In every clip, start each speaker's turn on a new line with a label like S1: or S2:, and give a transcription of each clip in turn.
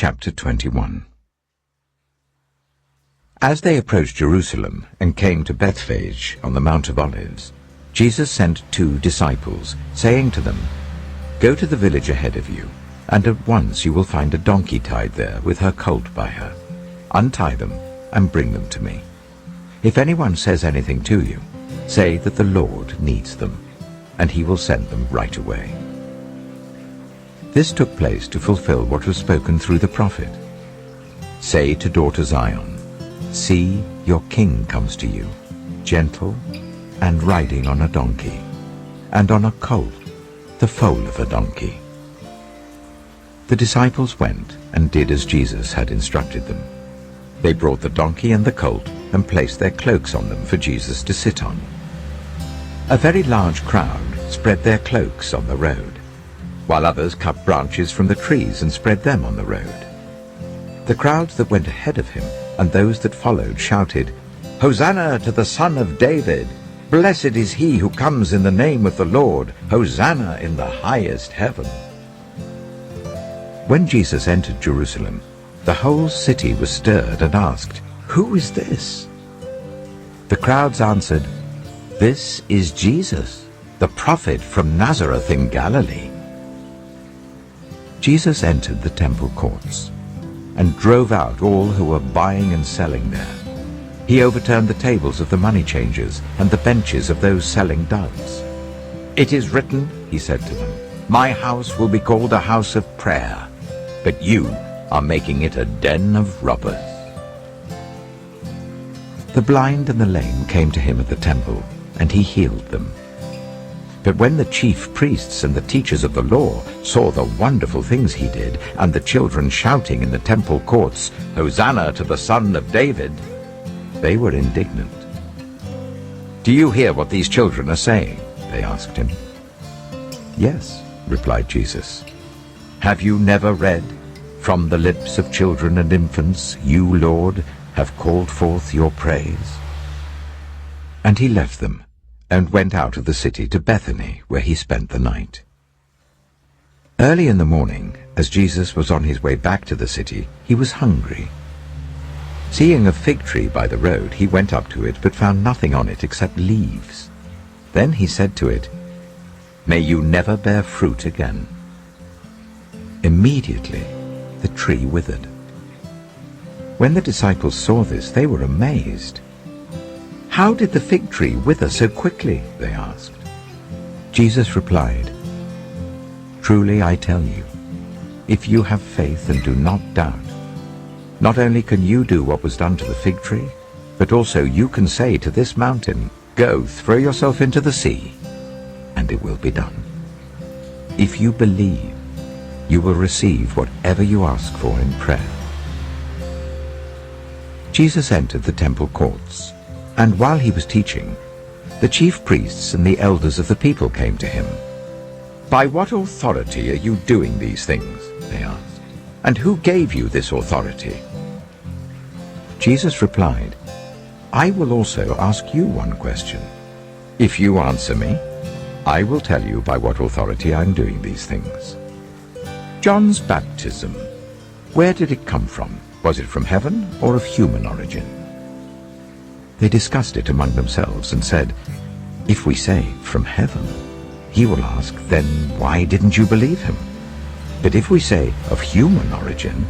S1: Chapter 21. As they approached Jerusalem and came to Bethphage on the Mount of Olives, Jesus sent 2 disciples, saying to them, "Go to the village ahead of you, and at once you will find a donkey tied there with her colt by her. Untie them and bring them to me. If anyone says anything to you, say that the Lord needs them, and he will send them right away." This took place to fulfill what was spoken through the prophet. "Say to daughter Zion, see, your king comes to you, gentle and riding on a donkey, and on a colt, the foal of a donkey." The disciples went and did as Jesus had instructed them. They brought the donkey and the colt and placed their cloaks on them for Jesus to sit on. A very large crowd spread their cloaks on the road, while others cut branches from the trees and spread them on the road. The crowds that went ahead of him and those that followed shouted, "Hosanna to the Son of David! Blessed is he who comes in the name of the Lord! Hosanna in the highest heaven!" When Jesus entered Jerusalem, the whole city was stirred and asked, "Who is this?" The crowds answered, "This is Jesus, the prophet from Nazareth in Galilee." Jesus entered the temple courts and drove out all who were buying and selling there. He overturned the tables of the money changers and the benches of those selling doves. "It is written," he said to them, "My house will be called a house of prayer, but you are making it a den of robbers." The blind and the lame came to him at the temple, and he healed them. But when the chief priests and the teachers of the law saw the wonderful things he did, and the children shouting in the temple courts, "Hosanna to the Son of David," they were indignant. "Do you hear what these children are saying?" they asked him. "Yes," replied Jesus. "Have you never read, 'From the lips of children and infants, you, Lord, have called forth your praise'?" And he left them and went out of the city to Bethany, where he spent the night. Early in the morning, as Jesus was on his way back to the city, he was hungry. Seeing a fig tree by the road, he went up to it, but found nothing on it except leaves. Then he said to it, "May you never bear fruit again." Immediately the tree withered. When the disciples saw this, they were amazed. "How did the fig tree wither so quickly?" they asked. Jesus replied, "Truly I tell you, if you have faith and do not doubt, not only can you do what was done to the fig tree, but also you can say to this mountain, 'Go, throw yourself into the sea,' and it will be done. If you believe, you will receive whatever you ask for in prayer." Jesus entered the temple courts, and while he was teaching, the chief priests and the elders of the people came to him. "By what authority are you doing these things?" they asked. "And who gave you this authority?" Jesus replied, "I will also ask you one question. If you answer me, I will tell you by what authority I am doing these things. John's baptism, where did it come from? Was it from heaven or of human origin?" They discussed it among themselves and said, "If we say, 'From heaven,' he will ask, 'Then why didn't you believe him?' But if we say, 'Of human origin,'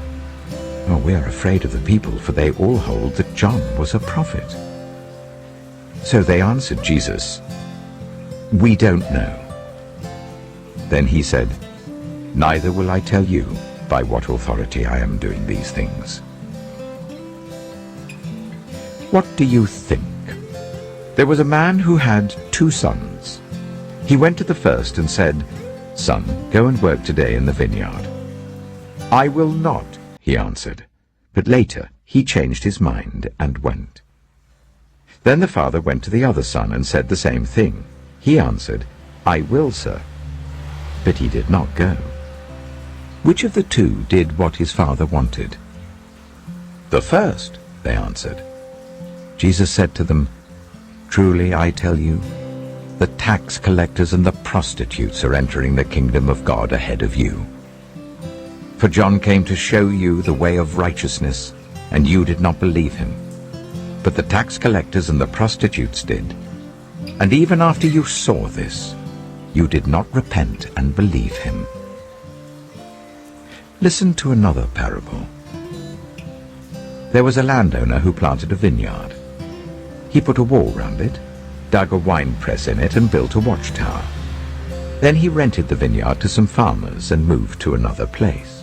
S1: we are afraid of the people, for they all hold that John was a prophet." So they answered Jesus, "We don't know." Then he said, "Neither will I tell you by what authority I am doing these things. What do you think? There was a man who had 2 sons. He went to the first and said, 'Son, go and work today in the vineyard.' 'I will not,' he answered. But later he changed his mind and went. Then the father went to the other son and said the same thing. He answered, 'I will, sir.' But he did not go. Which of the 2 did what his father wanted?" "The first," they answered. Jesus said to them, "Truly I tell you, the tax collectors and the prostitutes are entering the kingdom of God ahead of you. For John came to show you the way of righteousness, and you did not believe him. But the tax collectors and the prostitutes did. And even after you saw this, you did not repent and believe him. Listen to another parable. There was a landowner who planted a vineyard. He put a wall round it, dug a winepress in it, and built a watchtower. Then he rented the vineyard to some farmers and moved to another place.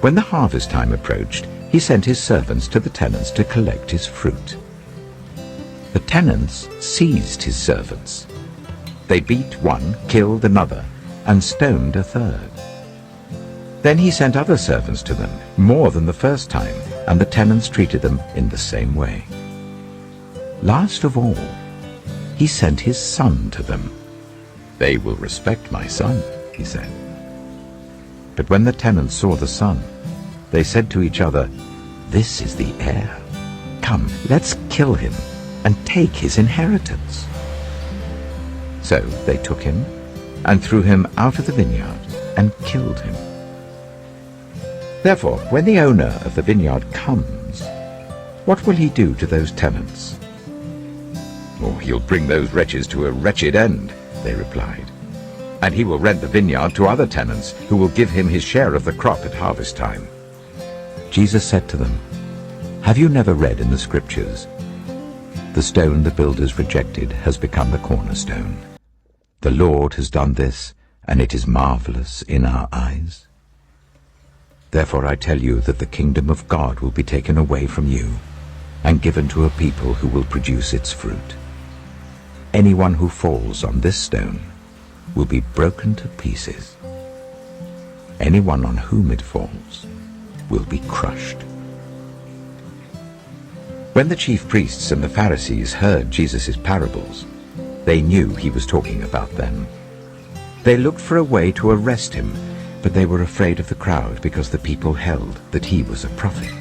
S1: When the harvest time approached, he sent his servants to the tenants to collect his fruit. The tenants seized his servants. They beat one, killed another, and stoned a third. Then he sent other servants to them, more than the first time, and the tenants treated them in the same way. Last of all, he sent his son to them. They will respect my son, he said. But when the tenants saw the son, they said to each other, This is the heir. Come, let's kill him and take his inheritance. So they took him and threw him out of the vineyard and killed him. Therefore, when the owner of the vineyard comes, what will he do to those tenants? Oh, he'll bring those wretches to a wretched end, they replied. And he will rent the vineyard to other tenants who will give him his share of the crop at harvest time. Jesus said to them, Have you never read in the Scriptures, The stone the builders rejected has become the cornerstone. The Lord has done this, and it is marvelous in our eyes. Therefore I tell you that the kingdom of God will be taken away from you and given to a people who will produce its fruit. Anyone who falls on this stone will be broken to pieces. Anyone on whom it falls will be crushed. When the chief priests and the Pharisees heard Jesus' parables, they knew he was talking about them. They looked for a way to arrest him, but they were afraid of the crowd because the people held that he was a prophet.